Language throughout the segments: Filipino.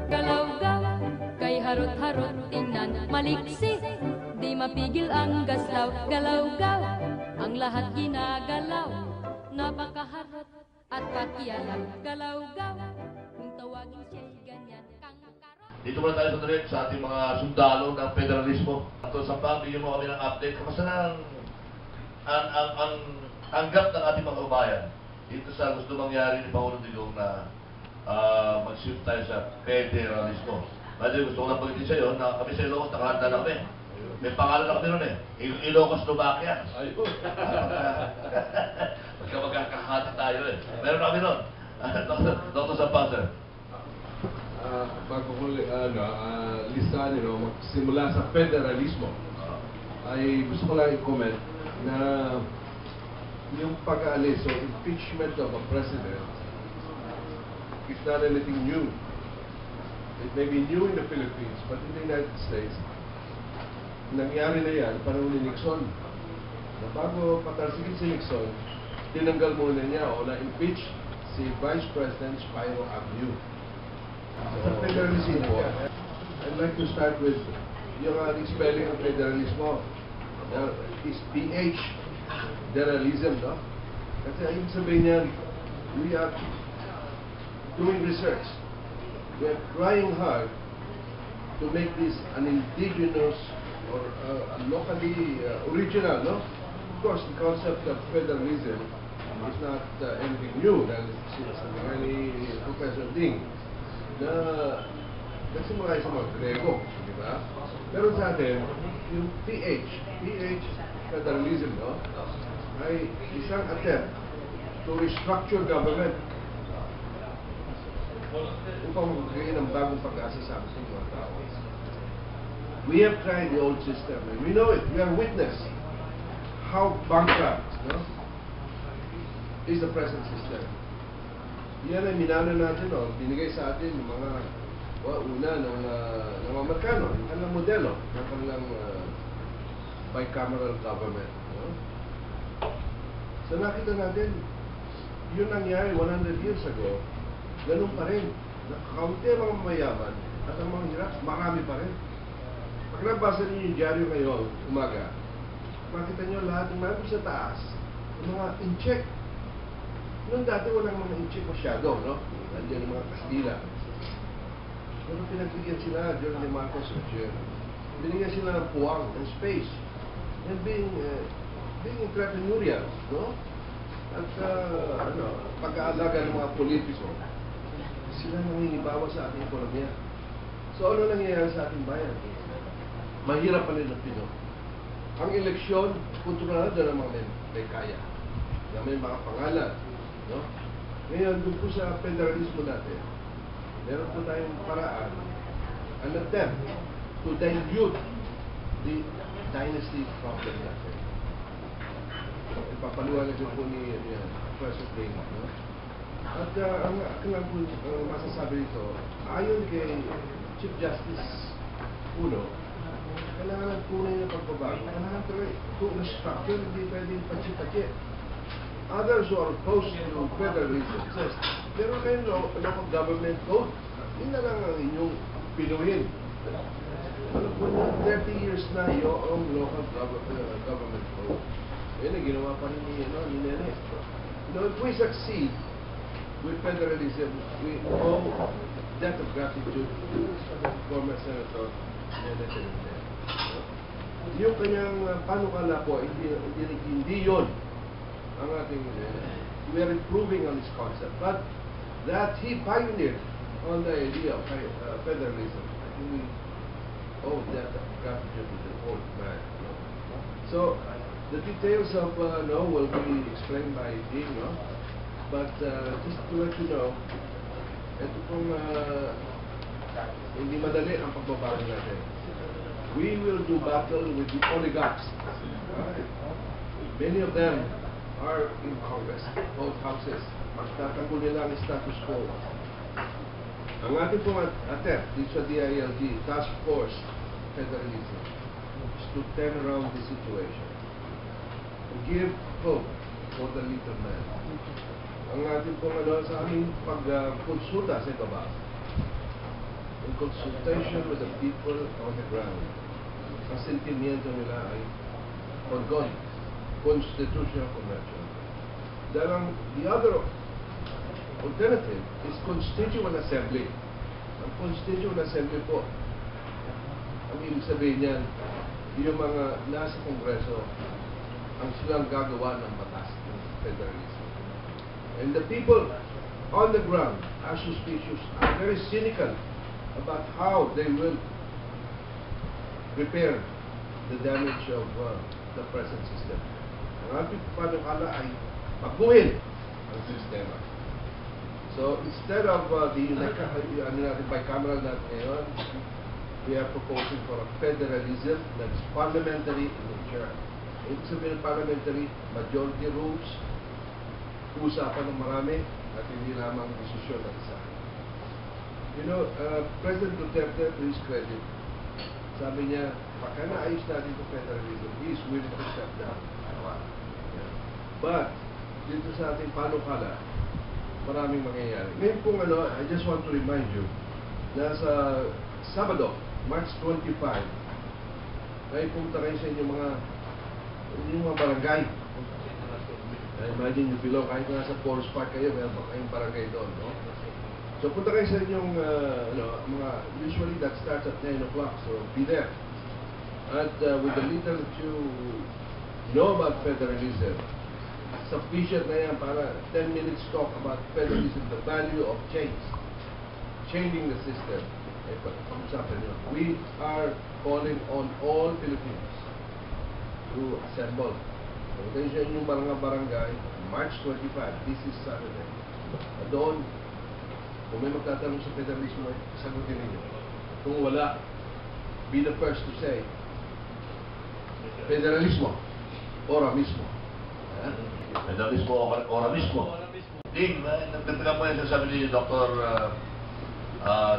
Galaw-gaw, kay harot-harot tingnan maliksi, di mapigil ang gaslaw. Galaw-gaw, ang lahat ginagalaw, napakaharot at pakialam. Galaw-gaw, kung tawagin siya'y ganyan kang karot. Dito muna tayo sa direct sa ating mga sundalo ng federalismo. At sa bigyan mo kami ng update. Kamusta na ang gap ng ating mga kabayan dito sa gusto mangyari ni Pangulong Digong na mag-shift tayo sa federalismo. Dahil gusto ko lang pagkitin sa iyo na kami sa Ilocos, nakahanda na kami. May pangalan na kami nun eh. Ilocos Slovakia. Pagka magkakahati tayo eh. Meron na kami nun. Dr. Sampaser. Bago ko listahan, magsimula sa federalismo, ay gusto ko lang i-comment na yung pag-aalis o impeachment of a president is not anything new. It may be new in the Philippines, but in the United States, nangyari na yan panahon ni Nixon. Na bago patalsigin si Nixon, tinanggal muna niya o na-impeach si Vice President Spiro Agnew. Sa federalismo, I'd like to start with yung spelling ng federalismo. Is PH, federalism, no? Kasi ayun sabihin niyan, we are doing research. We are trying hard to make this an indigenous or locally original, no? Of course, the concept of federalism is not anything new. That is really Professor Ding na nagsimula sa mga Grego, di ba? Pero sa atin, yung PH federalism, no? Ay isang attempt to restructure government upang magkakain ng bagong pag-asa sa ating mga tao. We have tried the old system and we know it. We are witness how bankrupt, no, is the present system. Yan ay minano natin, no? Binigay sa atin yung mga una ng mga Amerikano, yung kanilang modelo ng kanilang bicameral government. No? So nakita natin, yun nangyari 100 years ago, ganun pa rin. Kaunti ang mga mayaman at ang mga hirap, marami pa rin. Pag nabasa niyo yung dyaryo ngayon, umaga, makita niyo lahat ng namin sa taas, yung mga in-check. Noon dati walang mga in-check masyado, no? Nandiyan yung mga Kastila. Pero pinagbigyan sila, John de Marcos, binigyan sila ng puwang, ng space, and being entrepreneurial, no? At pag-aalaga ng mga politiko, sila nangingibawa sa ating ekonomiya. So ano nangyayari sa ating bayan? Mahirap pa rin ang Pino. Ang eleksyon, kontrolado ng mga may kaya, na may mga pangalan, no? Ngayon, doon po sa federalismo natin, meron po tayong paraan, an attempt to dilute the dynasty problem natin. Ipapaliwanag din po ni Professor Ding, no? At ang masasabi nito, ayon kay Chief Justice Uno, kailangan ng tunay na pagbabago. Kailangan ito na structure, hindi pwedeng patsi-patsi. Others who are opposed to federalism says, pero kayo local government code, yun na lang ang inyong pinuhin. Ano po na 30 years na yung local government code. Yun ang ginawa pa rin ni Nene. If we succeed with federalism, we owe debt of gratitude to former Senator Nene Trinidad. Yung kanyang panukala po, hindi yun ang ating, we are improving on this concept, but that he pioneered on the idea of federalism. I think we owe debt of gratitude to the old man. No? So, the details of will be explained by Ding, no? But just to let you know, ito pong hindi madali ang pagbabago natin. We will do battle with the oligarchs. Many of them are in Congress, both houses. Magtatanggol nila ang status quo. Ang ating pong attempt dito sa DILG, Task Force Federalism, is to turn around the situation and give hope for the little man. natin kung ano sa aming pag-konsulta sa baba. In consultation with the people on the ground. Ang sentimiento nila ay ongoing, constitutional convention. Dahil the other alternative is constituent assembly. Ang constituent assembly po, ang ibig sabihin niyan, yung mga nasa Kongreso, ang silang gagawa ng batas ng federalism. And the people on the ground are suspicious, are very cynical about how they will repair the damage of the present system. Ang ating panukala ay baguhin ang sistema. So instead of the bicameral natin ngayon, we are proposing for a federalism that's parliamentary in nature. Ibig sabihin ng parliamentary, majority rules, usapan ng marami, at hindi lamang desisyon ng isa. You know, President Duterte, to his credit, sabi niya, pagka naayos natin itong federalism, he is willing to step down. But, dito sa ating panukala, maraming mangyayari. Ngayon kung I just want to remind you, na sa Sabado, March 25, ay punta kayo sa inyong mga barangay. Imagine you belong, kahit nasa Forest Park kayo, meron pa kayong barangay doon, no? So punta kayo sa inyong, usually that starts at 9 o'clock, so be there. And with the little that you know about federalism, sufficient na yan para 10 minutes talk about federalism, the value of change, changing the system. Pag-usapan nyo. We are calling on all Filipinos to assemble. Punta sa inyong barangay, March 25, this is Saturday. Doon, kung may magtatanong sa federalismo, sagutin ninyo. Kung wala, be the first to say, federalismo, ora mismo. Federalismo, ora mismo. Ding, nagtatagal mo yan sabi ni Dr.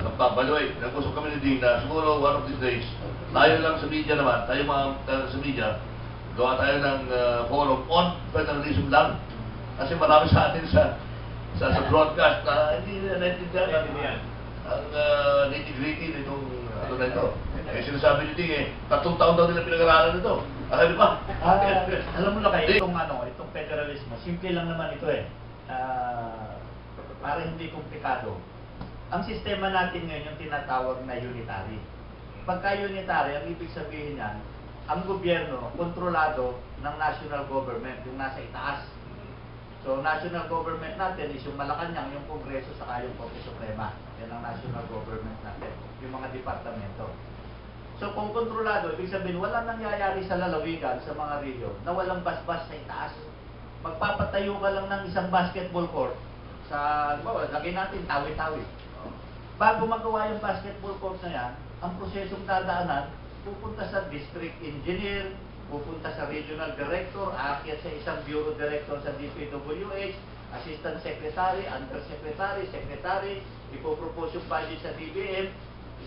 Nagpapaloy. Nag-usap kami ni Ding na siguro one of these days, tayo lang sa media naman, tayo mga sa media, gawa tayo ng forum on federalism lang. Kasi marami sa atin sa broadcast na hindi na naintindihan ang nitty-gritty nitong na ito. Eh, sinasabi ni Ding 3 taon daw nila pinag-aralan nito. Di ba? Alam mo na kayo, itong federalismo, simple lang naman ito para hindi komplikado. Ang sistema natin ngayon yung tinatawag na unitary. Pagka unitary, ang ibig sabihin niyan, ang gobyerno, kontrolado ng national government, yung nasa itaas. So, national government natin is yung Malacanang, yung Kongreso, saka yung Korte Suprema. Yan ang national government natin, yung mga departamento. So, kung kontrolado, ibig sabihin, walang nangyayari sa lalawigan, sa mga region, na walang basbas sa itaas. Magpapatayo ka lang ng isang basketball court sa, lagay natin, tawi-tawi. Bago magawa yung basketball court na yan, ang prosesong dadaanan, pupunta sa district engineer, pupunta sa regional director, aakyat sa isang bureau director sa DPWH, assistant secretary, undersecretary, secretary, ipopropose yung budget sa DBM,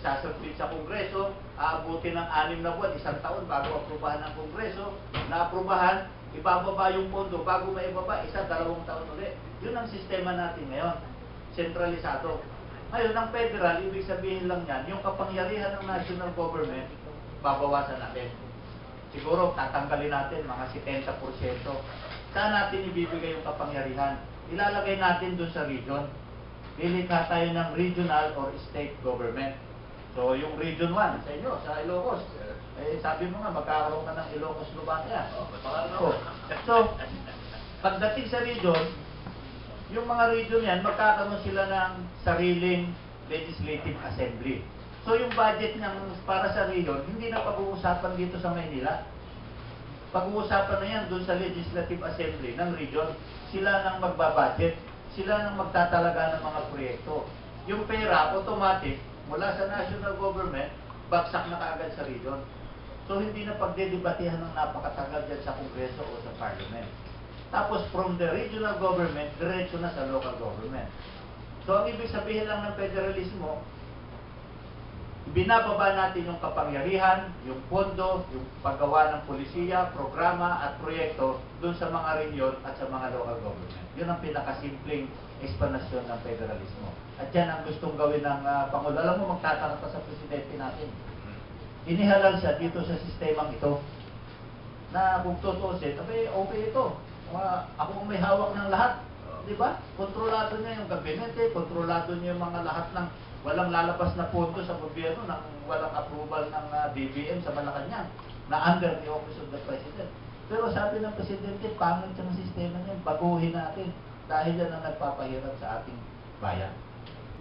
isasubmit sa Kongreso, aabutin ng 6 na buwan, 1 taon bago aprubahan ng Kongreso, naaprubahan, ibababa yung pondo, bago maibaba, 1, 2 taon ulit. Yun ang sistema natin ngayon, sentralisado. Ngayon, ang federal, ibig sabihin lang yan, yung kapangyarihan ng national government, babawasan natin. Siguro, tatanggalin natin mga 70%. Saan natin ibibigay yung kapangyarihan? Ilalagay natin dun sa region. Lilikha tayo ng regional or state government. So, yung Region 1, sa inyo, sa Ilocos, sabi mo nga, magkakaroon ka ng Ilocos Lubakia. So, pagdating sa region, yung mga region yan, magkakaroon sila ng sariling legislative assembly. So, yung budget ng para sa region, hindi na pag-uusapan dito sa Maynila. Pag-uusapan na yan doon sa legislative assembly ng region. Sila nang magbabudget, sila nang magtatalaga ng mga proyekto. Yung pera, automatic, mula sa national government, bagsak na kaagad sa region. So, hindi na pagdedebatehan ng napakatagal dyan sa Kongreso o sa Parliament. Tapos, from the regional government, diretso na sa local government. So, ang ibig sabihin lang ng federalismo, binababa natin yung kapangyarihan, yung pondo, yung paggawa ng polisiya, programa at proyekto doon sa mga region at sa mga local government. Yun ang pinakasimpleng explanasyon ng federalismo. At yan ang gustong gawin ng Pangulo. Alam mo, magtataka pa sa presidente natin. Inihalal siya dito sa sistemang ito na kung tutusin, okay ito. Ako ang may hawak ng lahat. Di ba? Kontrolado niya yung gabinete, kontrolado niya yung mga lahat ng walang lalabas na pondo sa gobyerno nang walang approval ng BBM sa Malacanang na under the office of the President. Pero sabi ng Presidente, pangit ang sistema niya, baguhin natin dahil yan ang nagpapahirap sa ating bayan.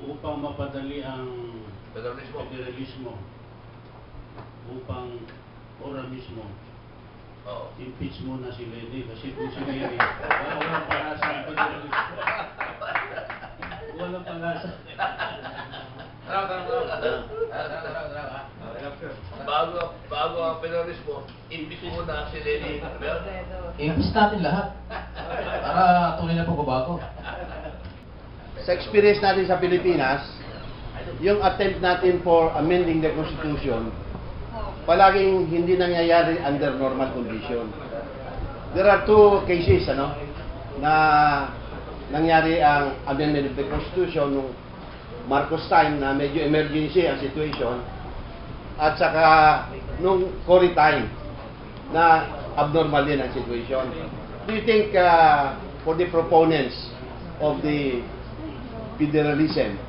Upang mapadali ang Federalismo. federalismo, upang ora mismo, Oo. impeach muna si Lenny kasi kung si Lenny, walang pag-asa ang federalismo. Walang pag-asa. Bago ang federalismo, imbis muna si Lenny. Imbis natin lahat para tunay na pagbabago. Sa experience natin sa Pilipinas, yung attempt natin for amending the Constitution, palaging hindi nangyayari under normal condition. There are two cases, na nangyari ang amendment of the Constitution nung Marcos time na medyo emergency ang situation, at saka nung Cory time na abnormal din ang situation. Do you think for the proponents of the federalism,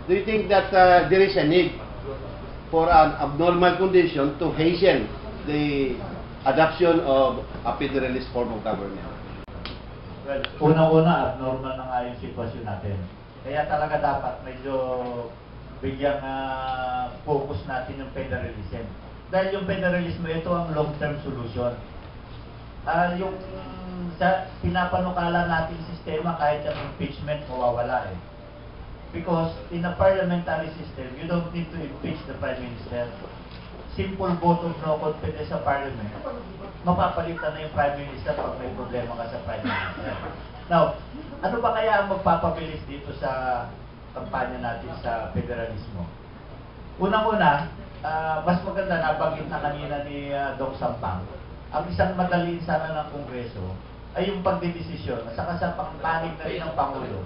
do you think that there is a need for an abnormal condition to hasten the adoption of a federalist form of government? Well, unang-una, abnormal na nga yung sitwasyon natin. Kaya talaga dapat medyo bigyang focus natin yung federalism. Dahil yung federalism, ito ang long-term solution. Yung sa pinapanukala natin sistema, kahit yung impeachment, mawawala eh. Because in a parliamentary system, you don't need to impeach the Prime Minister. Simple vote of no confidence sa Parliament, mapapalitan na yung Prime Minister pag may problema ka sa Prime Minister. Now, ano ba kaya ang magpapabilis dito sa kampanya natin sa federalismo? Unang-una, mas maganda, nabanggit na kanina ni Doc Sampang, ang isang madali sana ng Kongreso ay yung pagdidesisyon, saka sa pangpanig na rin ng Pangulo,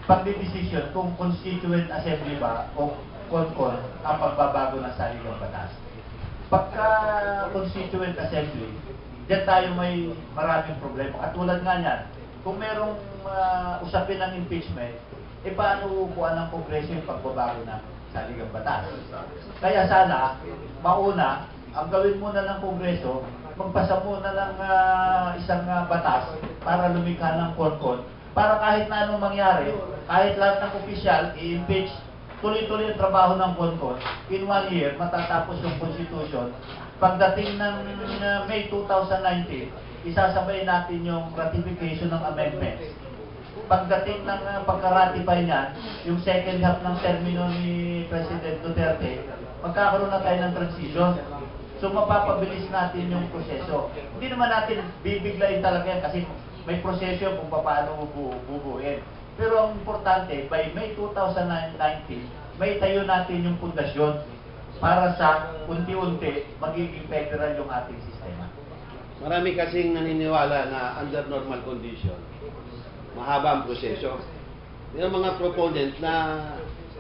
pagdidesisyon kung Constituent Assembly ba o CONCON ang pagbabago ng saligang batas. Pagka Constituent Assembly, diyan tayo may maraming problema. At tulad nga niyan, kung merong usapin ng impeachment, paano upuan ng Kongreso yung pagbabago ng saligang batas? Kaya sana, mauna, ang gawin muna ng Kongreso, magpasa muna ng isang batas para lumikha ng CONCON, para kahit na anong mangyari, kahit lahat ng opisyal, i-impeach, tuloy-tuloy ang trabaho ng CONCON, in 1 year, matatapos yung Constitution. Pagdating ng May 2019, isasabay natin yung ratification ng amendments. Pagdating ng pagka-ratify niyan, yung second half ng termino ni President Duterte, magkakaroon na tayo ng transition. So mapapabilis natin yung proseso. Hindi naman natin bibiglayin talaga yan kasi may proseso kung paano bubuuin. Pero ang importante, by May 2019, may tayo natin yung pundasyon para sa unti-unti magiging federal yung ating sistema. Marami kasing naniniwala na under normal condition, mahaba ang proseso. Yung mga proponent na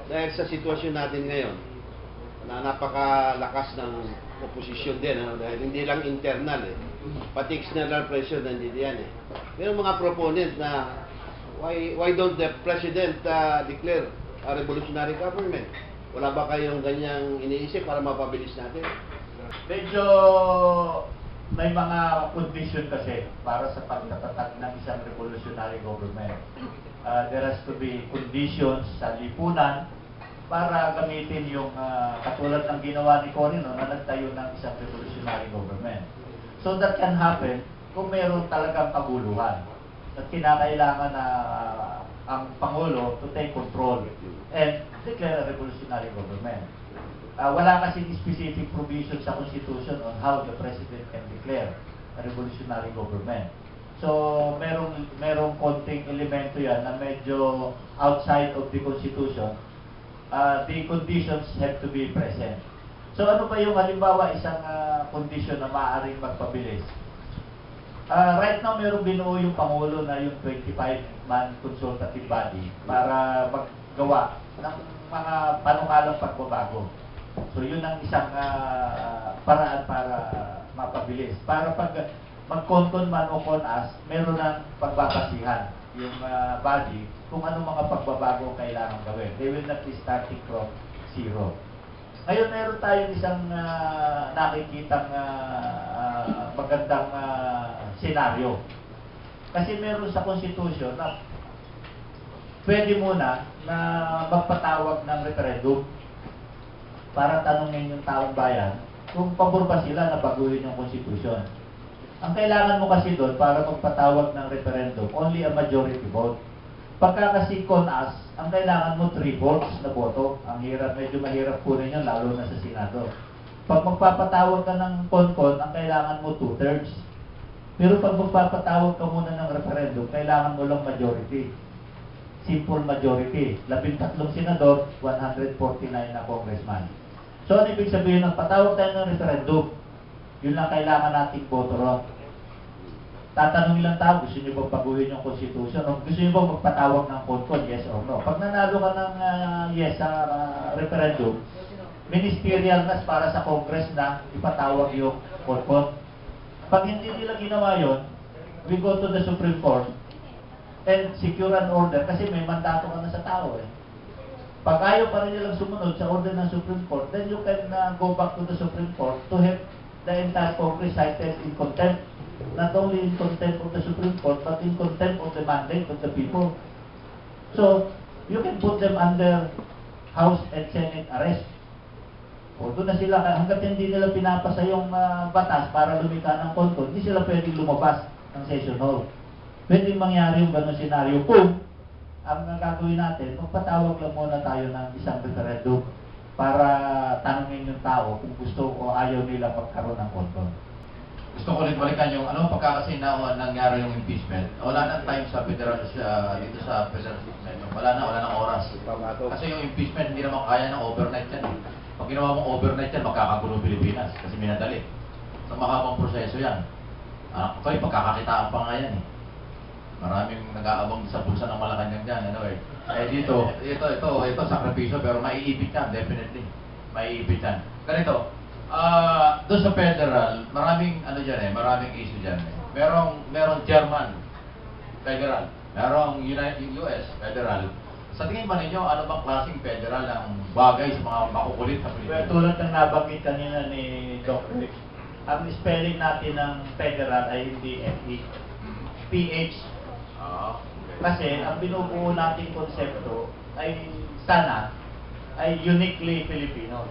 dahil sa sitwasyon natin ngayon, na napakalakas ng oposisyon din, dahil hindi lang internal pati external pressure nandito yan Pero mga proponent na why don't the President declare a revolutionary government? Wala ba kayong ganyang iniisip para mapabilis natin? Medyo may mga condition kasi para sa pagtatatag ng isang revolutionary government. There has to be conditions sa lipunan para gamitin yung katulad ng ginawa ni Cory na nagtayo ng isang revolutionary government. So that can happen kung mayroon talagang kabuluhan at kinakailangan na ang Pangulo to take control and declare a revolutionary government. Wala kasing specific provision sa Constitution on how the President can declare a revolutionary government. So, merong konting elemento yan na medyo outside of the Constitution. the conditions have to be present. So ano pa yung halimbawa isang condition na maaaring magpabilis? Right now, meron binuo yung Pangulo na yung 25-man consultative body para maggawa ng mga panukalang pagbabago. So yun ang isang paraan para mapabilis. Para pag mag-con man o con-as, meron ng pagbabasihan yung body kung ano mga pagbabago kailangan gawin. They will not be starting from zero. Ngayon, meron tayong isang nakikitang magandang senaryo. Kasi meron sa Constitution na pwede muna na magpatawag ng referendum para tanungin yung taong bayan kung pabor ba sila na baguhin yung Constitution. Ang kailangan mo kasi doon para magpatawag ng referendum, only a majority vote. Pagka kasi con-as, ang kailangan mo 3/4 na boto. Ang hirap, medyo mahirap kunin yun, lalo na sa Senado. Pag magpapatawag ka ng con-con, ang kailangan mo 2/3. Pero pag magpapatawag ka muna ng referendum, kailangan mo lang majority. Simple majority. 13 senador, 149 na congressman. So ano ibig sabihin ng patawag tayo ng referendum? Yun lang kailangan nating boto ron. Tatanungin lang tao, gusto nyo bang baguhin yung Constitution? O gusto nyo bang magpatawag ng con-con, yes or no? Pag nanalo ka ng yes sa referendum, ministerial na para sa Congress na ipatawag yung con-con. Pag hindi nila ginawa yun, we go to the Supreme Court and secure an order kasi may mandato ka na sa tao eh. Pag ayaw pa rin nilang sumunod sa order ng Supreme Court, then you can go back to the Supreme Court to have the entire Congress cited in contempt. Not only in contempt of the Supreme Court, but in contempt of the mandate of the people. So, you can put them under House and Senate arrest. O doon na sila, hanggat hindi nila pinapasa yung batas para lumika ng con-con, hindi sila pwedeng lumabas ng session hall. Pwedeng mangyari yung ganun senaryo kung ang gagawin natin, magpatawag lang muna tayo ng isang referendum para tanungin yung tao kung gusto o ayaw nila magkaroon ng con-con. Gusto ko ulit balikan yung ano pagkakasi na nangyari yung impeachment. Wala nang time sa federal dito sa federal system. Wala nang oras. Kasi yung impeachment hindi naman kaya ng overnight yan. Pag ginawa mong overnight yan, magkakagulo Pilipinas kasi minadali. So mahabang proseso yan. Okay, pagkakakitaan pa nga yan eh. Maraming nag-aabang sa bulsa ng Malacanang dyan. Anyway, dito, ito sakripisyo pero maiipit yan, definitely. Maiipit yan. Ganito, doon sa federal, maraming ano dyan eh, maraming issue dyan eh. Merong German federal, merong US federal. Sa tingin ba ninyo, ano bang klaseng federal ang bagay sa mga makukulit na Pilipino? Well, tulad ng nabanggit kanina ni Dr. Rick, ang spelling natin ng federal ay hindi FE, PH. Okay. Kasi ang binubuo nating konsepto ay sana ay uniquely Filipino.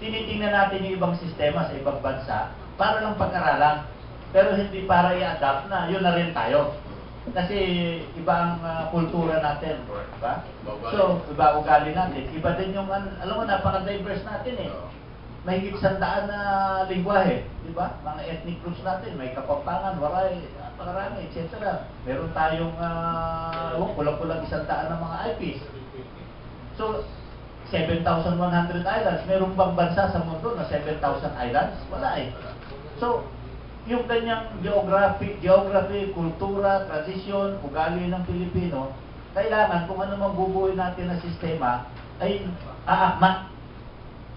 Tinitingnan natin yung ibang sistema sa ibang bansa para lang pag-aralan. Pero hindi para i-adapt na, yun na rin tayo. Kasi iba ang kultura natin, diba? So, iba ugali natin. Iba din yung, alam mo, napaka-diverse natin eh. Mahigit 100 na lingwahe, diba? Mga ethnic groups natin, may Kapampangan, Waray, napakarami, etc. Meron tayong, kulang-kulang 100 na mga IPs. So, 7,100 islands. Merong bang bansa sa mundo na 7,000 islands? Wala eh. So, yung kanyang geography, kultura, tradisyon, ugali ng Pilipino, kailangan kung ano mang bubuuin natin na sistema ay aakma.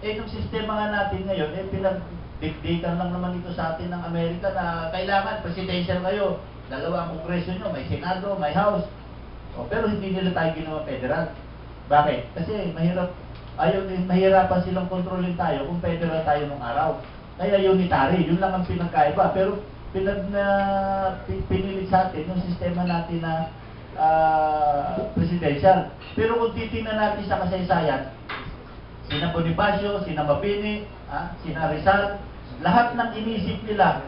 Eh, yung sistema nga natin ngayon, eh, pinagdikdikan lang naman ito sa atin ng Amerika na kailangan presidential kayo. 2 ang kongreso nyo, may Senado, may House. O, pero hindi nila tayo ginawa federal. Bakit? Kasi mahirapan silang kontrolin tayo kung federal tayo nung araw. Kaya unitary, yun lang ang pinagkaiba. Pero pinilit sa atin yung sistema natin na presidential. Pero kung titingnan natin sa kasaysayan, sina Bonifacio, sina Mabini, sina Rizal, lahat ng inisip nila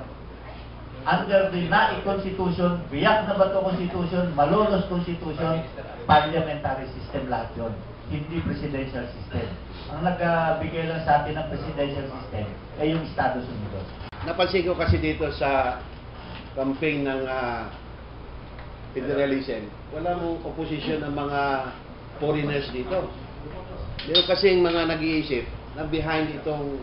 under the NAI Constitution, biyak na bato Constitution, Malolos Constitution, parliamentary system lahat yun. Hindi presidential system. Ang nagbigay lang sa atin ng presidential system ay yung Estados Unidos. Napansin ko kasi dito sa campaign ng federalism, walang opposition ng mga foreigners dito. Meron kasing mga nag-iisip na behind itong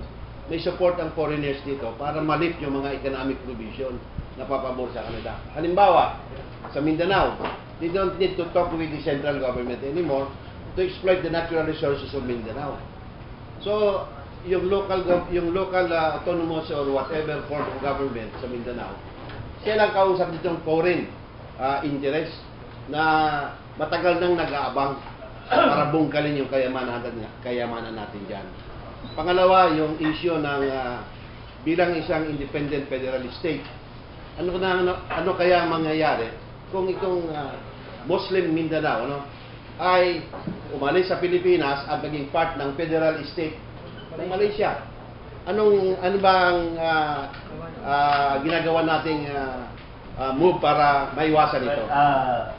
may support ang foreigners dito para malift yung mga economic provision na papabor sa kanila. Halimbawa, sa Mindanao, they don't need to talk with the central government anymore to exploit the natural resources of Mindanao. So, yung local autonomous or whatever form of government sa Mindanao, siya lang kausap ditong foreign interest na matagal nang nag-aabang para bungkalin yung kayamanan natin dyan. Pangalawa, yung issue ng bilang isang independent federal state. Ano kaya mangyayari kung itong Muslim Mindanao ay umalis sa Pilipinas at naging part ng federal state ng Malaysia? Ano ba ang ginagawa nating move para maiwasan ito?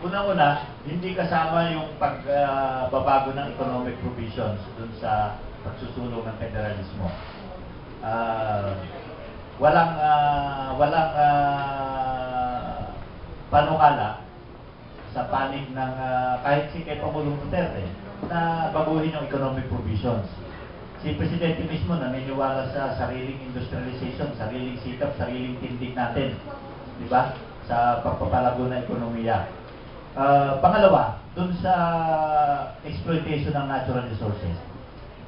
Unang-una, hindi kasama yung pagbabago ng economic provisions dun sa pagsusulong ng federalismo. Walang panukala sa panig ng kahit si kay Pangulong Duterte na baguhin yung economic provisions. Si Presidente mismo naniniwala sa sariling industrialization, sariling sikap, sariling tindig natin, di ba? Sa pagpapalago ng ekonomiya. Pangalawa, dun sa exploitation ng natural resources.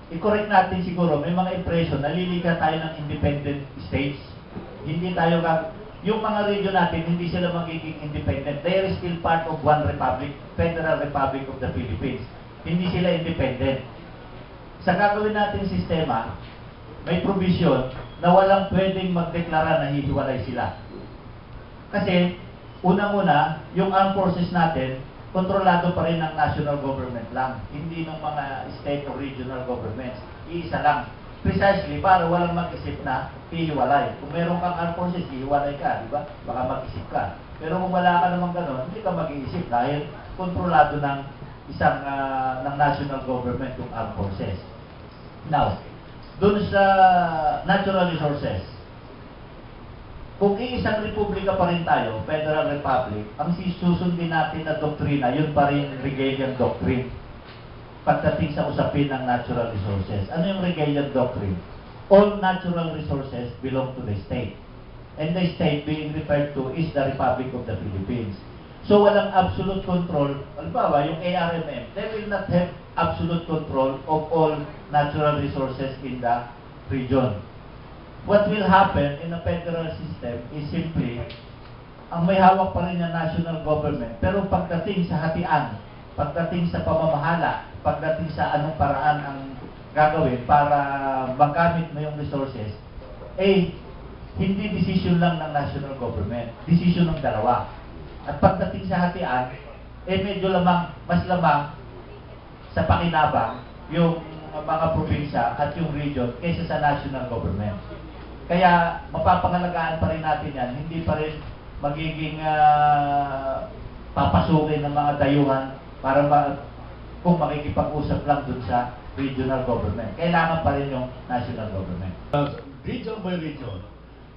I-correct natin siguro, may mga impression, naliliga tayo ng independent states. Hindi tayo, yung mga region natin, hindi sila magiging independent. They are still part of one republic, Federal Republic of the Philippines. Hindi sila independent. Sa gagawin natin sistema, may provision na walang pwedeng magdeklara na hihiwalay sila. Kasi, unang-una, yung armed forces natin, kontrolado pa rin ng national government lang, hindi ng mga state or regional governments. Iisa lang. Precisely para walang mag-isip na hihiwalay. Kung meron kang armed forces, hihiwalay ka, di ba? Baka mag-isip ka. Pero kung wala ka namang gano'n, hindi ka mag-iisip dahil kontrolado ng isang ng national government yung armed forces. Now, dun sa natural resources, kung iisang republika pa rin tayo, Federal Republic, ang susundin natin na doktrina, yun pa rin Regalian Doctrine pagdating sa usapin ng natural resources. Ano yung Regalian Doctrine? All natural resources belong to the state. And the state being referred to is the Republic of the Philippines. So walang absolute control. Halimbawa, yung ARMM, they will not have absolute control of all natural resources in the region. What will happen in a federal system is simply, ang may hawak pa rin yung national government, pero pagdating sa hatian, pagdating sa pamamahala, pagdating sa anong paraan ang gagawin para magamit mo yung resources, hindi decision lang ng national government, decision ng dalawa. At pagdating sa hatian, medyo mas lamang sa pakinabang yung mga probinsya at yung region kaysa sa national government. Kaya mapapangalagaan pa rin natin yan, hindi pa rin magiging papasukin ng mga dayuhan para kung makikipag-usap lang dun sa regional government. Kailangan pa rin yung national government. Region by region,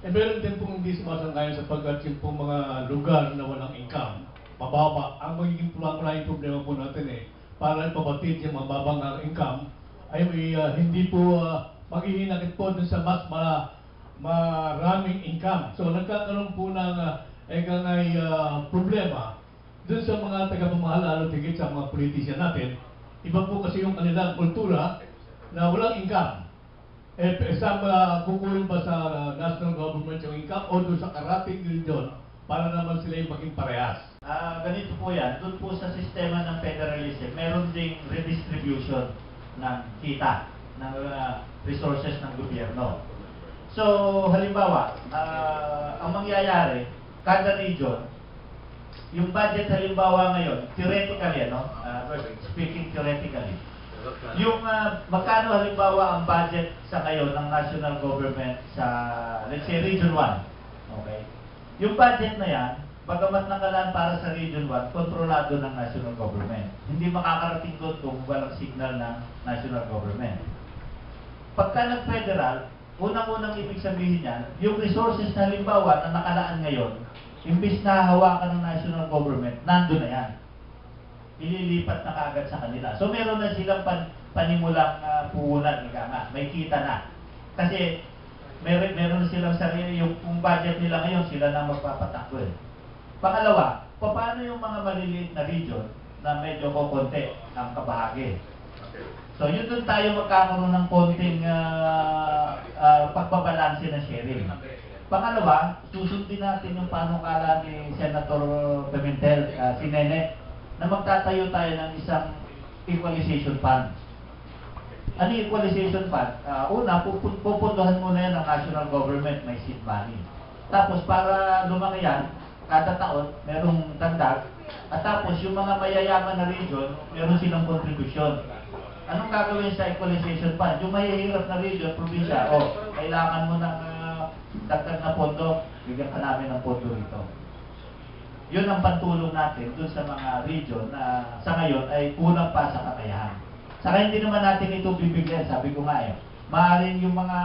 meron din pong hindi sumasangkayan sapagkat yung pong mga lugar na walang income, mababa. Ang magiging problema po natin para ipabatid yung mababang income, ay hindi po maghihinakit po dun sa mas maraming income. So nagkakaroon po ng problema dun sa mga tagapamahala, lalo tigit sa mga politisyan natin. Iba po kasi yung kanilang kultura na walang income. Kukunin ba sa national government yung income o doon sa karating region para naman sila yung maging parehas? Ganito po yan. Doon po sa sistema ng federalism, meron ding redistribution ng kita, ng resources ng gobyerno. So, halimbawa, ang mangyayari, kada region, yung budget halimbawa ngayon, theoretically, speaking theoretically, yung magkano halimbawa ang budget sa ngayon ng national government sa, let's say, Region 1, okay? Yung budget na yan, bagamat nakalaan para sa Region 1, kontrolado ng national government. Hindi makakarating doon kung walang signal ng national government. Pagka nag-federal, unang-unang ibig sabihin yan, yung resources na halimbawa na nakalaan ngayon, imbis na hawakan ng national government, nandun na yan. Ililipat na kaagad sa kanila. So meron na silang panimulang puhunan, ika nga, may kita na. Kasi meron silang sarili, yung budget nila ngayon, sila na magpapatakbo eh. Pangalawa, paano yung mga maliliit na region na medyo kokonti ang kabahagi? So yun doon tayo magkakaroon ng konting pagbabalanse ng sharing. Pangalawa, susundin natin yung panukala ni Senator Pimentel, si Nene, na magtatayo tayo ng isang equalization fund. Ano yung equalization fund? Una, pupunduhan muna yan ng national government, may seed money. Tapos para lumaki yan, kada taon, merong dagdag. At tapos yung mga mayayaman na region, meron silang contribution. Anong gagawin sa equalization fund? Yung mahihirap na region, probinsya, kailangan mo ng dagdag na pondo, bigyan ka namin ng pondo rito. Yun ang pantulong natin dun sa mga region na sa ngayon ay kulang pa sa kakayahan. Saka hindi naman natin ito bibigyan, sabi ko nga maaaring yung mga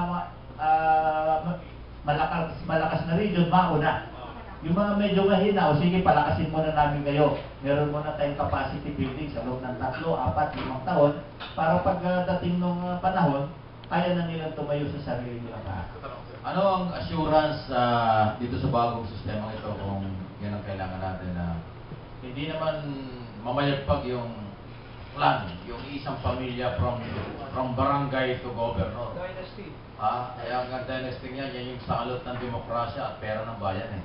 malakas na region, mauna. Yung mga medyo mahina, sige, palakasin muna namin kayo. Meron muna tayong capacity building sa loob ng 3, 4, 5 taon para pagdating ng panahon, kaya na nilang tumayo sa sarili nila pa. Ano ang assurance dito sa bagong sistema ito kung yan ang kailangan natin na hindi naman mamayagpag yung clan, yung isang pamilya from barangay to governor. Dynasty. Kaya ang dynasty niya, yan yung salot ng demokrasya at pera ng bayan eh.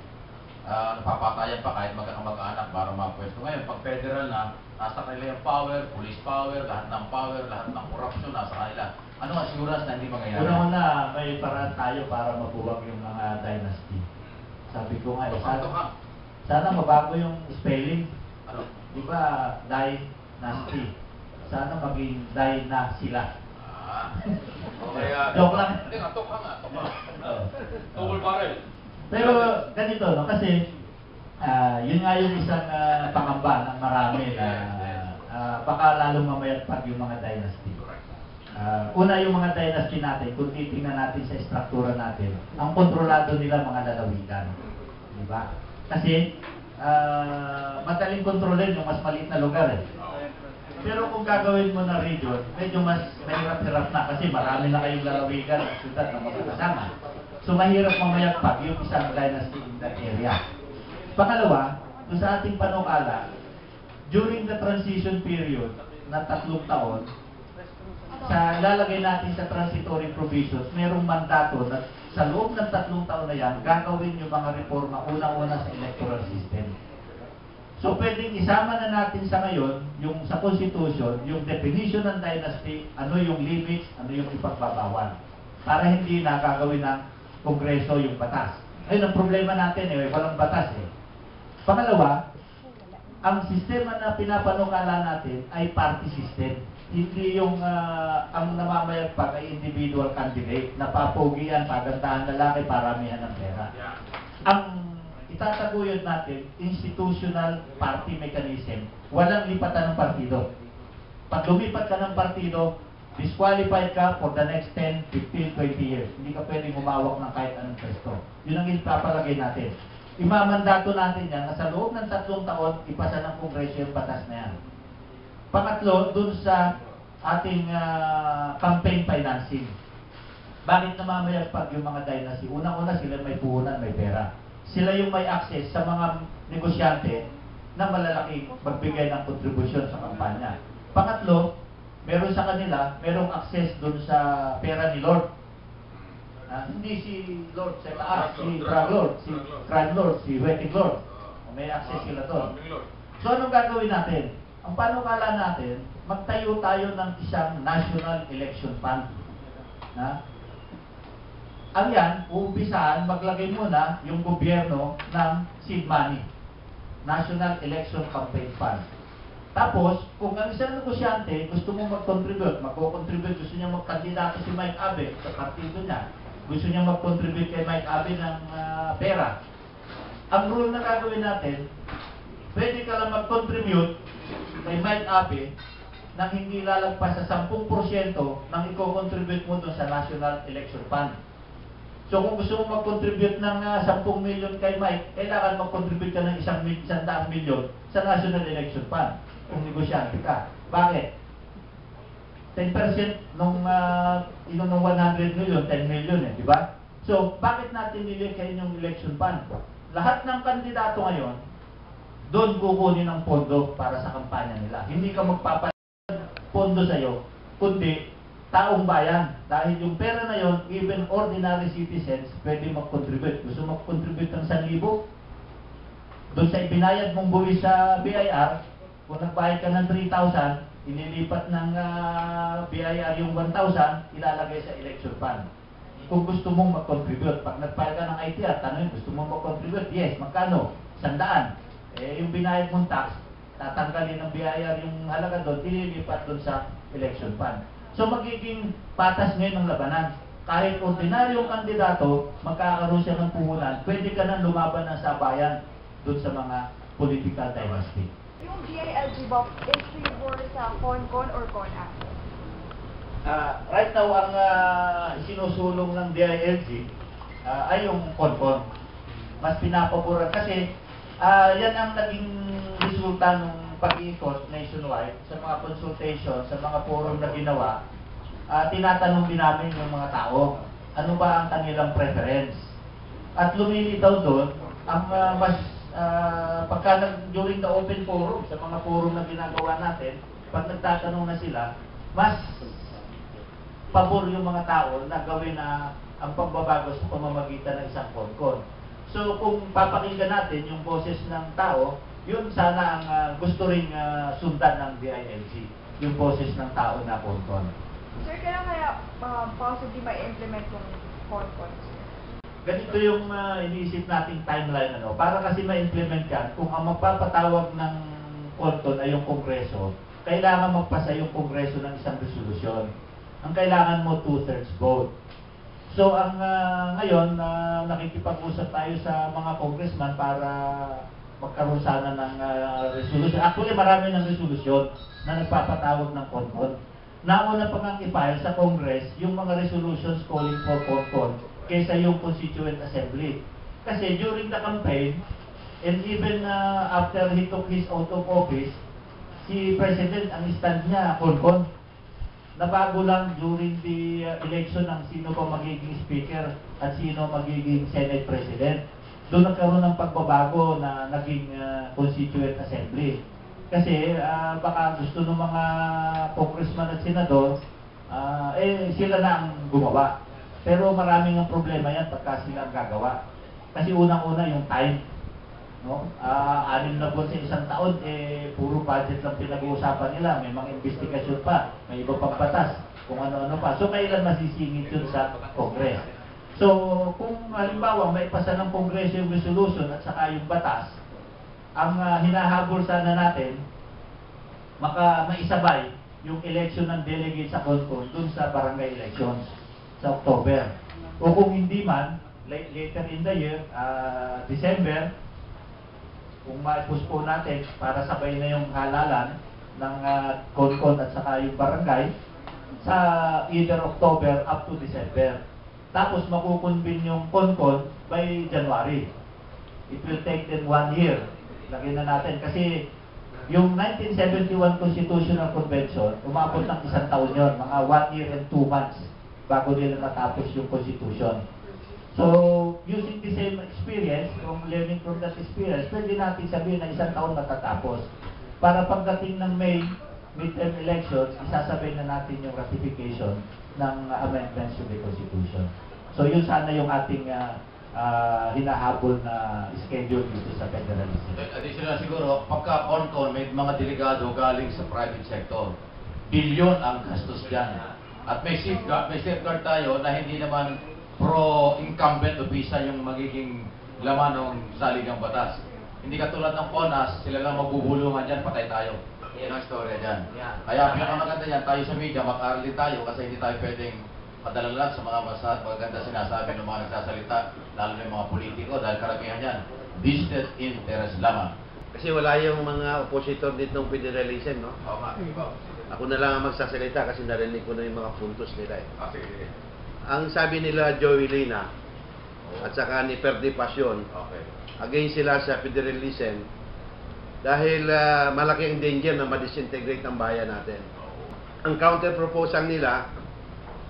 Napapatayan pa kahit magkakamag-anak para mapwesto. Ngayon, pag federal na, nasa kanila yung power, police power, lahat ng korupsyon nasa kanila. Anong assurance na hindi mangyayari? Una-una, may paraan tayo para mabuwag yung mga dynasty. Sabi ko nga, sana mabago yung spelling. Ano? Di ba, dynasty? Sana maging na sila. Joke lang. Hindi nga, tok nga. Double barrel. Pero ganito, no? Kasi yun nga yung isang pangamba ng marami na baka lalong mamayagpag yung mga dynasty. Una yung mga dynasty natin, kung titingnan natin sa struktura natin, ang kontrolado nila mga lalawigan. Di ba? Kasi madaling kontrolin yung mas maliit na lugar eh. Pero kung gagawin mo na region, medyo mas mahirap-hirap na kasi marami na kayong lalawigan at syudad na magkakasama. So mahirap mamayagpag yung isang dynasty in that area. Pangalawa, kung sa ating panukala, during the transition period na 3 taon, sa ilalagay natin sa transitory provisions, merong mandato na sa loob ng 3 taon na yan, gagawin yung mga reforma unang-una sa electoral system. So pwedeng isama na natin sa ngayon, yung sa Constitution, yung definition ng dynasty, ano yung limits, ano yung ipagbabawal. Para hindi na gagawin ng Kongreso yung batas. Ayun ang problema natin walang batas Pangalawa, ang sistema na pinapanukala natin ay party system. Hindi yung ang namamayagpag ay individual candidate na papogian, pagandahan lalaki, paramihan ng pera. Ang itataguyod natin, institutional party mechanism. Walang lipatan ng partido. Pag lumipat ka ng partido, disqualified ka for the next 10, 15, 20 years. Hindi ka pwedeng humawak ng kahit anong pwesto. Yun ang ipapalagay natin. Imamandato natin yan na sa loob ng 3 taon, ipasa ng Kongreso yung batas na yan. Pangatlo, dun sa ating campaign financing. Bakit namamayagpag yung mga dynasty? Unang-una, sila may puhunan, may pera. Sila yung may access sa mga negosyante na malalaking magbigay ng kontribusyon sa kampanya. Pangatlo, meron sa kanila, merong access dun sa pera ni Lord. Hindi si Lord sa taas, si Drug Lord, si Crime Lord, si Wedding Lord. May access sila doon. So anong gagawin natin? Ang panukala natin, magtayo tayo ng isang National Election Fund. Ang yan, uumpisahan, maglagay muna yung gobyerno ng seed money. National Election Campaign Fund. Tapos, kung ang isang negosyante gusto mo mag-contribute, magko-contribute, gusto niya magkandidato si Mike Abe sa partido niya, gusto niya mag-contribute kay Mike Abe ng pera. Ang rule na gagawin natin, pwede ka lang mag-contribute kay Mike Abe nang hindi lalagpas sa 10% ng i-contribute mo doon sa National Election Fund. So kung gusto mo mag-contribute ng 10 million kay Mike, kailangan mag-contribute ka ng 100 million sa National Election Fund kung negosyante ka. Bakit? 10% nung nung 100 million, 10 million di ba? So, bakit natin nilikhain yung election fund? Lahat ng kandidato ngayon, doon kukunin ang pondo para sa kampanya nila. Hindi ka pondo sa'yo, kundi taong bayan. Dahil yung pera na yon, even ordinary citizens pwede mag-contribute. Gusto mag-contribute ng 1,000? Doon sa ibinayad mong buwis sa BIR, kung nagbayad ka ng 3,000, inilipat ng BIR yung 1,000, ilalagay sa election fund. Kung gusto mong mag-contribute, pag nagbayad ka ng ITR, tanongin, gusto mong mag-contribute? Yes, magkano? 100. Yung binayad mong tax, tatanggalin ng BIR yung halaga doon, ililipat doon sa election fund. So magiging patas ngayon ng labanan. Kahit ordinaryong kandidato, magkakaroon siya ng puhunan, pwede ka nang lumaban ng sabayan doon sa mga political dynasty. Yung DILG box is favor sa CONCON or CONAC? Right now, ang sinusulong ng DILG ay yung CONCON. Mas pinapaboran kasi yan ang naging resulta ng pag-iikot nationwide sa mga consultation, sa mga forum na ginawa. Tinatanong din namin yung mga tao, ano ba ang kanilang preference? At lumilitaw doon, ang mas during the open forum, sa mga forum na ginagawa natin, pag nagtatanong na sila, mas pabor yung mga tao na gawin na ang pagbabago sa pamamagitan ng isang CONCON. So kung papakinggan natin yung boses ng tao, yun sana ang gusto ring sundan ng DILG, yung boses ng tao na CONCON. Sir, kaya possibly ma-implement yung CONCON? Ganito yung iniisip nating timeline, para kasi ma-implement yan, kung ang magpapatawag ng CONCON ay yung Kongreso, kailangan magpasa yung Kongreso ng isang resolusyon. Ang kailangan mo 2/3 vote. So ang ngayon, nakikipag-usap tayo sa mga congressman para magkaroon sana ng resolution. Actually, marami ng resolusyon na nagpapatawag ng CONCON. Nauna pa ngang i-file sa Congress yung mga resolutions calling for CONCON kaysa yung Constituent Assembly. Kasi during the campaign, and even after he took his oath of office, si President, ang stand niya, CONCON. Nabago lang during the election ng sino ba magiging Speaker at sino magiging Senate President. Doon nagkaroon ng pagbabago na naging Constituent Assembly. Kasi baka gusto ng mga congressman at senador, sila na ang gumawa. Pero maraming ang problema yan pagka sila ang gagawa. Kasi unang-una yung time. No? 6 na buwan sa isang taon, puro budget lang pinag-uusapan nila. May mga investigasyon pa, may iba pang batas, kung ano-ano pa. So kailan masisingit yun sa Congress? So kung halimbawa may pasa ng Kongreso yung resolution at saka yung batas, ang hinahabol sana natin, maisabay yung election ng delegate sa CONCON dun sa barangay elections sa October. O kung hindi man, later in the year, December, kung ma-postpone natin para sabay na yung halalan ng CONCON at saka yung barangay sa either October up to December. Tapos makukonvene yung CONCON by January. It will take them 1 year. Lagyan na natin kasi yung 1971 Constitutional Convention, umabot ng 1 taon yun, mga 1 year and 2 months bago nila natapos yung Constitution. So, using the same experience, from learning from that experience, pwede natin sabihin na 1 taon matatapos. Para pagdating ng May, midterm elections, isasabay na natin yung ratification ng amendments to the Constitution. So, yun sana yung ating hinahabol na schedule dito sa federalism. Additional siguro, pagka CONCON, may mga delegado galing sa private sector. Bilyon ang gastos dyan. At may safeguard tayo na hindi naman pro-incumbent o visa yung magiging laman ng saligang batas. Hindi katulad ng CONAS, sila lang magbubulungan dyan, patay tayo. Yan ang istorya dyan. Kaya pinakamaganda yan, tayo sa media, mag-aral din tayo kasi hindi tayo pwedeng madalalag sa mga maganda sinasabi ng mga nagsasalita, lalo ng mga politiko, dahil karamihan yan, vested interest lamang. Kasi wala yung mga oppositor ditong federalism, no? Ako na lang ang magsasalita kasi narinig ko na yung mga puntos nila eh. Sige. Ang sabi nila Joey Lina at saka ni Perdi Passion, against sila sa federalism dahil malaki ang danger na ma-disintegrate ang bayan natin. ang counter proposal nila,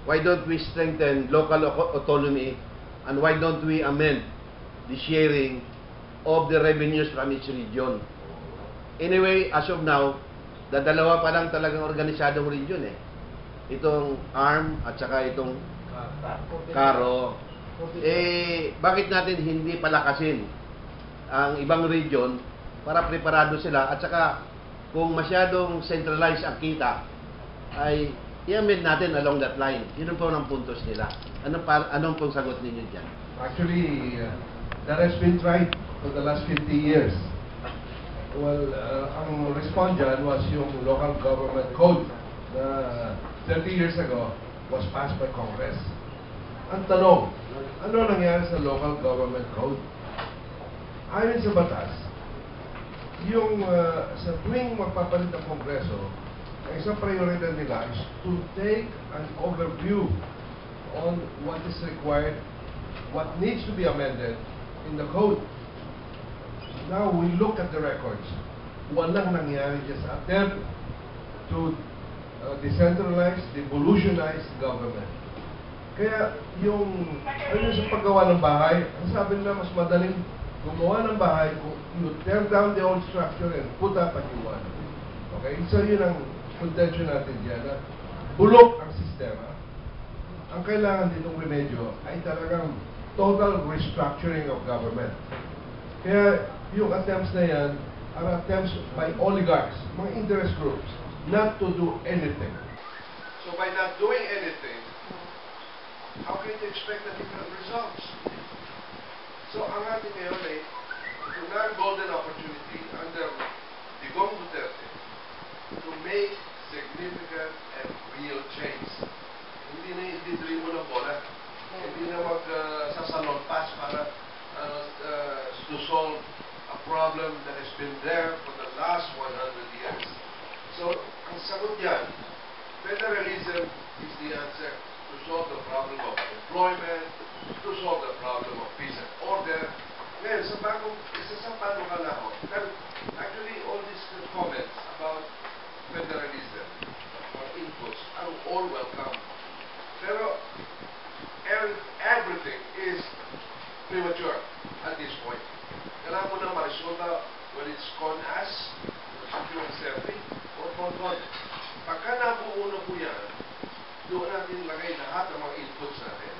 why don't we strengthen local autonomy and why don't we amend the sharing of the revenues from each region? Anyway, as of now, dalawa pa lang talagang organisadong region eh. Itong ARM at saka itong Caro. Bakit natin hindi palakasin ang ibang region para preparado sila at saka kung masyadong centralized ang kita ay i-amend natin along that line. Yun po ang puntos nila. Anong pong sagot ninyo dyan? Actually, that has been tried for the last 50 years. Well, ang response dyan was yung local government code na 30 years ago was passed by Congress. Ang tanong, ano nangyari sa local government code? Ayon sa batas, yung sa tuwing magpapalit ang Kongreso, ang isang prioridad nila is to take an overview on what is required, what needs to be amended in the code. Now, we look at the records. Walang nangyari dyan sa attempt to decentralize, devolutionize government. Kaya yung sa paggawa ng bahay, ang sabi nila mas madaling gumawa ng bahay kung you tear down the old structure and put up a new one. Okay? So yun ang contention natin dyan, na bulok ang sistema. Ang kailangan ditong remedyo ay talagang total restructuring of government. Kaya yung attempts na yan are attempts by oligarchs, mga interest groups, not to do anything. So by not doing anything, how can you expect a different results? So ang ating ngayon ay ito na ang golden opportunity under Digong Duterte to make significant and real change. Hindi na i-dream mo ng bola. Hindi na magsasalon pass para to solve a problem that has been there for the last 100 years. So, ang sagot yan, federalism is the answer to solve the problem of employment, to solve the problem of peace and order. Ngayon, isa sa panukalaho, actually all these comments about federalism or inputs are all welcome. Pero everything is premature at this point. Kailangan mo na marisolta when it's con as, secure serving, or con. Pagka nabuo na po yan, doon natin lagay lahat ang mga inputs natin.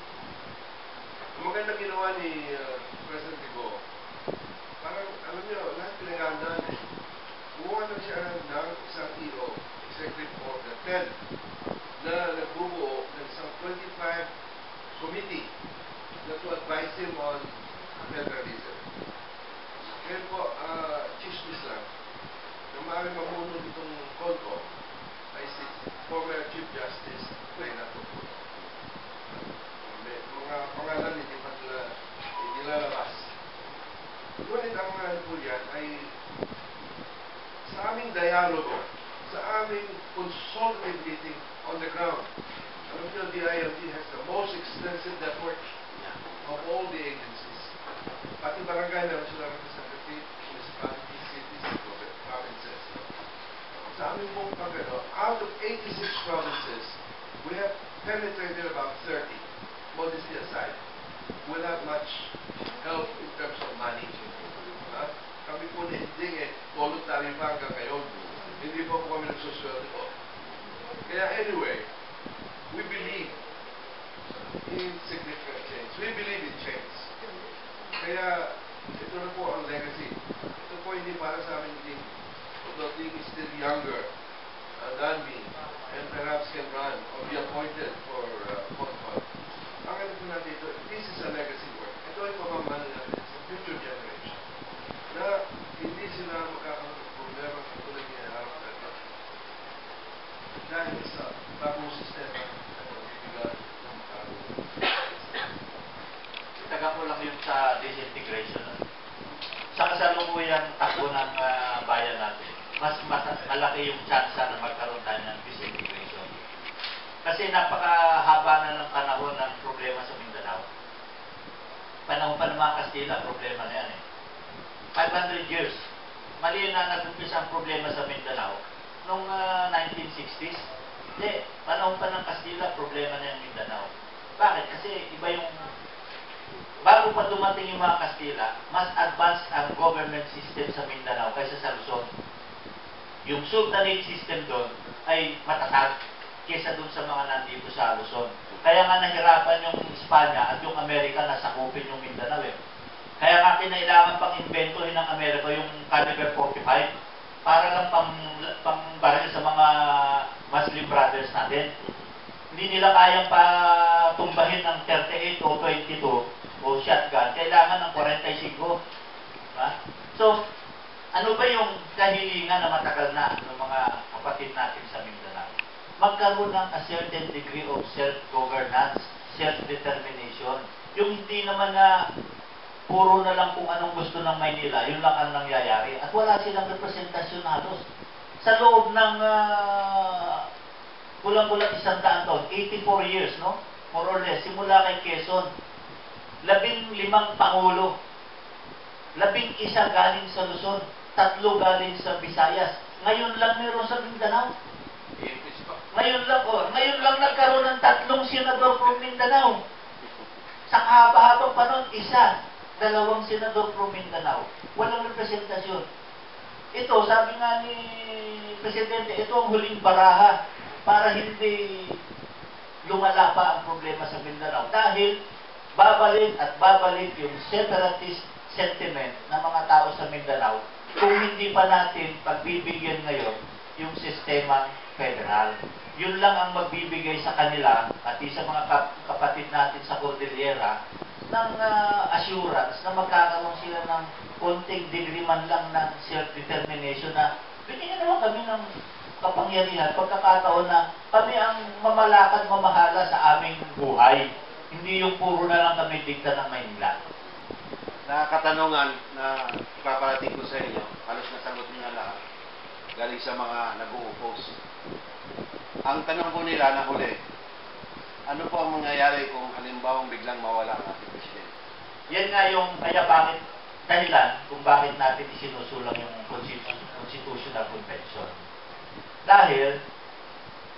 Ang maganda ginawa ni President Digo, parang, alam niyo, lahat pinagandaan eh. Buwan na siya ng isang EO, Executive Order 10, na nagbubuo ng isang 25 committee na to advise him on federalism. Ngayon po, chismis lang, na maaaring mamuno itong CONCO ay si former Chief Justice Renato Poe. Mga pangalan hindi pa nila nilalabas. Ngunit ang mga po yan ay sa aming dialogo, sa aming consultative meeting on the ground. Alam niyo, the ILT has the most extensive network of all the agencies. Pati barangay meron sila representative, municipalities, cities, provinces. Sa aming pong pagkano, out of 86 provinces, we have penetrated about 30, modesty aside, without much help in terms of money. Kami po na-ending voluntary pa hanggang ngayon. Hindi po kami nagsusweldo po. Kaya anyway, we believe in significant change. We believe in change. Kaya ito na po ang legacy. Ito po hindi para sa amin Ding. Although Ding is still younger than me and perhaps can run or be appointed for Concord. Ang ano po natin ito, this is a legacy work. Ito ay pamamahal natin sa future generation na hindi sila magkakaroon ng problema katulad niya harap natin. Dahil sa bagong sistema na bibigyan ng bagong. Taga ko lang yun sa disintegration. Sa kasalukuyang takbo ng bayan natin, mas malaki yung chance na magkaroon tayo ng disintegration. Kasi napakahaba na ng panahon ng problema sa Mindanao. Panahon pa ng mga Kastila, problema na yan eh. 500 years. Mali na nag-umpisa ang problema sa Mindanao noong 1960s. Hindi, panahon pa ng Kastila, problema na yung Mindanao. Bakit? Kasi iba yung... Bago pa dumating yung mga Kastila, mas advanced ang government system sa Mindanao kaysa sa Luzon. Yung sultanate system doon ay matatag kaysa doon sa mga nandito sa Luzon. Kaya nga nahirapan yung Espanya at yung Amerika na sakupin yung Mindanao eh. Kaya nga kinailangan pang inventohin ng Amerika yung caliber 45 para lang pang baril sa mga Muslim brothers natin. Hindi nila kayang patumbahin ng 38 o 22 o shotgun. Kailangan ng 45. Diba? So, ano ba yung kahilingan na matagal na ng mga kapatid natin sa Mindanao? Magkaroon ng a certain degree of self-governance, self-determination. Yung hindi naman na puro na lang kung anong gusto ng Maynila, yun lang ang nangyayari. At wala silang representasyon halos. Sa loob ng kulang-kulang 100 taon, 84 years, no? More or less, simula kay Quezon, 15 pangulo, 11 galing sa Luzon, 3 galing sa Visayas. Ngayon lang meron sa Mindanao. Ngayon lang nagkaroon ng 3 senador from Mindanao. Sa kahaba-habang panahon, 1, 2 senador from Mindanao. Walang representasyon. Ito, sabi nga ni Presidente, ito ang huling baraha para hindi lumala pa ang problema sa Mindanao. Dahil babalik at babalik yung separatist sentiment ng mga tao sa Mindanao kung hindi pa natin pagbibigyan ngayon yung sistema federal. Yun lang ang magbibigay sa kanila at sa mga kapatid natin sa Cordillera ng assurance na magkakaroon sila ng konting degree man lang ng self-determination na bigyan naman kami ng kapangyarihan, pagkakataon na kami ang mamalakad, mamahala sa aming buhay. Hindi yung puro na lang kami dikta ng Maynila. Na katanungan na ipaparating ko sa inyo, halos nasagot niyo na lahat, galing sa mga nag-uupos. Ang tanong ko nila na huli, ano po ang mangyayari kung halimbawang biglang mawala ang ating presidente? Yan nga yung kaya bakit dahilan kung bakit natin isinusulang yung Constitutional Convention. Dahil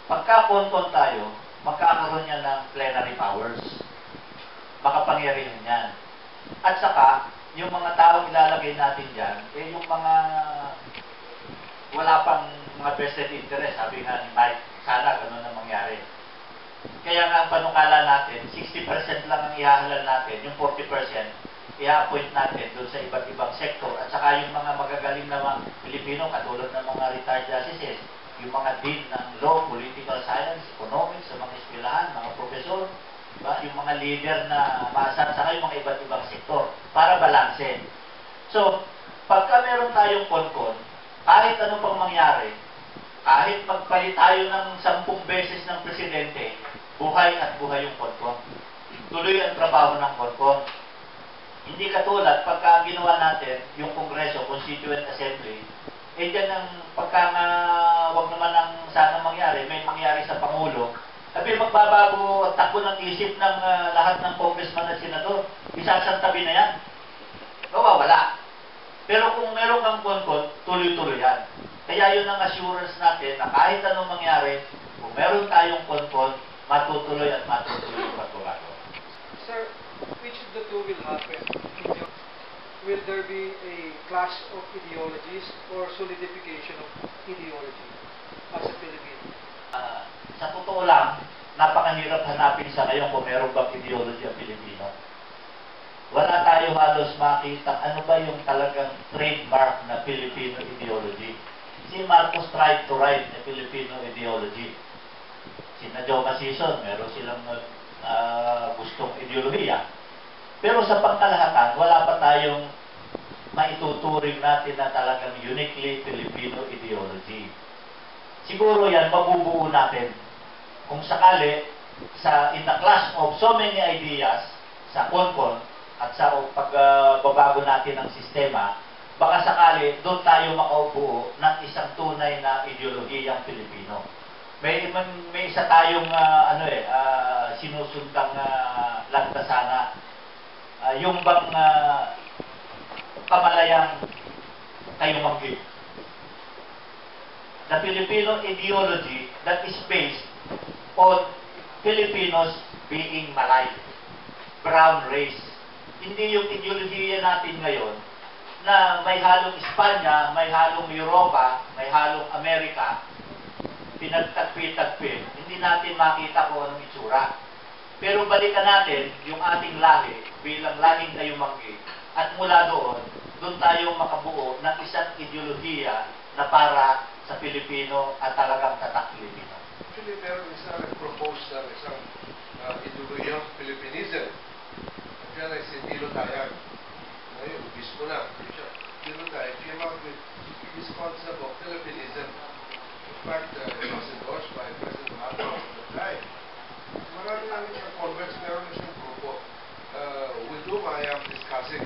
pagka-konton tayo, magkakaroon yan ng plenary powers. Makapangyarihan yan. At saka, yung mga taong ilalagay natin dyan, eh yung mga wala pang mga vested interest, sabi nga ni Mike, sana ganun na mangyari. Kaya nga ang panukala natin, 60% lang ang ihahalal natin, yung 40% i-appoint natin doon sa iba't ibang sektor. At saka yung mga magagaling na mga Pilipino, katulad ng mga retired justices, yung mga dean ng law, political science, economics, sa mga eskwelahan, mga profesor, diba? Yung mga leader na maasahan, saka yung mga iba't ibang sektor, para balanse. So, pagka meron tayong konkon, kahit ano pang mangyari, kahit magpalit tayo ng 10 beses ng presidente, buhay at buhay yung konkon. Tuloy ang trabaho ng konkon. Hindi katulad, pagka ginawa natin, yung Kongreso, Constituent Assembly, eh dyan ang pagka wag naman ang sana mangyari, may mangyari sa Pangulo, sabi magbabago at takbo ng isip ng lahat ng congressman at senador, isasantabi na yan. Mawawala. Pero kung meron kang konkon, tuloy-tuloy yan. Kaya yun ang assurance natin na kahit anong mangyari, kung meron tayong konkon, matutuloy at matutuloy yung pagbabago. Sir, which of the two will happen? Will there be a clash of ideologies or solidification of ideology as a Filipino? Sa totoo lang, napakahirap hanapin sa ngayon kung meron bang ideology ang Pilipino. Wala tayo halos makita ano ba yung talagang trademark na Filipino ideology. Si Marcos tried to write a Filipino ideology. Si Joe Masison, meron silang gustong ideolohiya. Pero sa pangkalahatan, wala pa tayong maituturing natin na talagang uniquely Filipino ideology. Siguro yan, mabubuo natin. Kung sakali, in the clash of so many ideas, sa konkon, at sa pagbabago natin ng sistema, baka sakali, doon tayo makaubuo ng isang tunay na ideolohiyang Pilipino. May isa tayong sinusundang lantasana. Yung bang kamalayang kayo manggit. the Filipino ideology that is based on Filipinos being Malay, brown race. Hindi yung ideolohiya natin ngayon na may halong Espanya, may halong Europa, may halong Amerika, pinagtagpi-tagpi. Hindi natin makita kung anong itsura. Pero balikan natin yung ating lahi bilang lahing Kayumanggi at mula doon, doon tayo makabuo ng isang ideolohiya na para sa Pilipino at talagang tatak Pilipino. Actually, meron isang propose ng isang ideolohiya ng Filipinism. At yan ay si Dilo Tayag. Ngayon, ubis mo na. Dilo Tayag came out with this concept of Filipinism. In fact, it was endorsed by President Marcos at the time. Marami namin siyang converts, meron na siyang grupo with whom I am discussing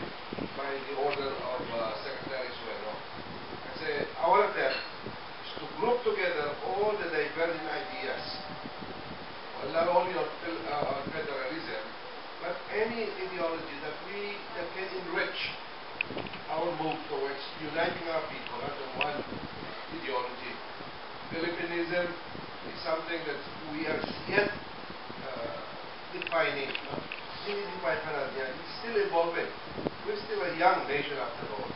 by the order of Secretary Suero. Kasi our attempt is to group together all the divergent ideas, well, not only on federalism, but any ideology that can enrich our move towards uniting our people under one ideology. Filipinism is something that we are yet defining. Hindi-define pa natin yan. It's still evolving. We're still a young nation after all.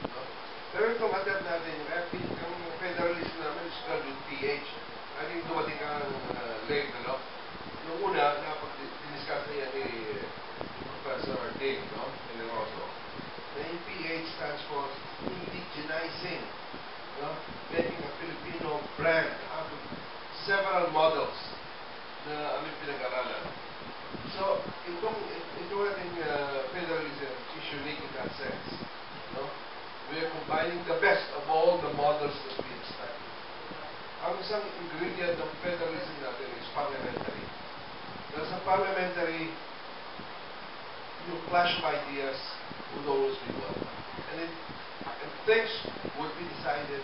Pero itong attempt natin, ang federalism naman is spelled with PH. I think dumating ang late, ano? Noong una, napag-discuss na yan ni Professor Ding, no? Generoso. Na yung PH stands for indigenizing, no? Making a Filipino brand out of several models na aming pinag-aralan. So, itong ating federalism is unique in that sense. No? We are combining the best of all the models that we have studied. Ang isang ingredient ng federalism natin is parliamentary. Dahil sa parliamentary, yung clash of ideas would always be welcome. And things would be decided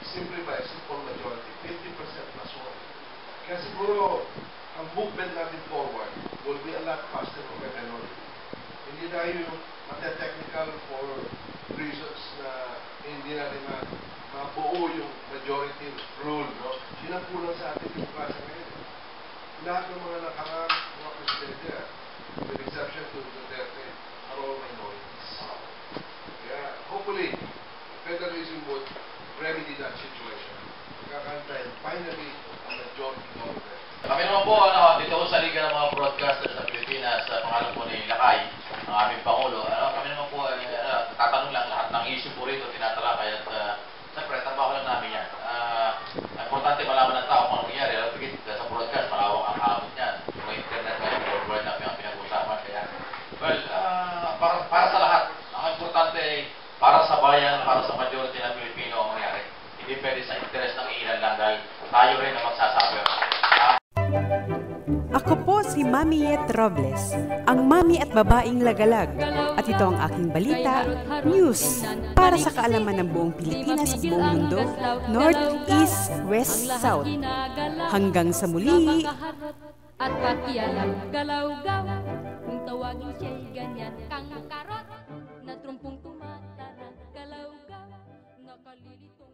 simply by a simple majority, 50% plus 1. Kaya siguro, ang movement natin forward will be a lot faster of a minority. Hindi tayo yung mate-technical for reasons na hindi natin mabuo yung majority rule, no? Yun ang kulang sa ating demokrasya ngayon. Lahat ng mga nakarang mga presidente, with exception to Duterte, are all minorities. Kaya, hopefully, federalism would remedy that situation. Magkakantay, finally, a majority government. Kami naman po, dito sa Liga ng mga Broadcasters sa Pilipinas, sa pangalan po ni Lakay, ang aming Pangulo. Kami naman po, tatanong lang lahat ng issue po rito, tinatalakay at siyempre, trabaho lang namin yan. Importante malaman ng tao kung anong nangyari. Sa broadcast, malawak ang aamot niyan. Sa internet, may worldwide namin ang pinag-usapan. Kaya, well, para sa lahat, ang importante ay para sa bayan, para sa majority ng Pilipino ang nangyari. Hindi pwede sa interes ng ilan lang dahil tayo rin ang magsasabi. Ako po si Mami Yet Robles, ang mami at babaeng lagalag. At ito ang aking balita, news, para sa kaalaman ng buong Pilipinas at buong mundo, North, East, West, South. Hanggang sa muli! At pakialam, galaw-gaw, kung tawagin siya'y ganyan, kang karot, na trumpong tumatarang, galaw-gaw, nakalilitong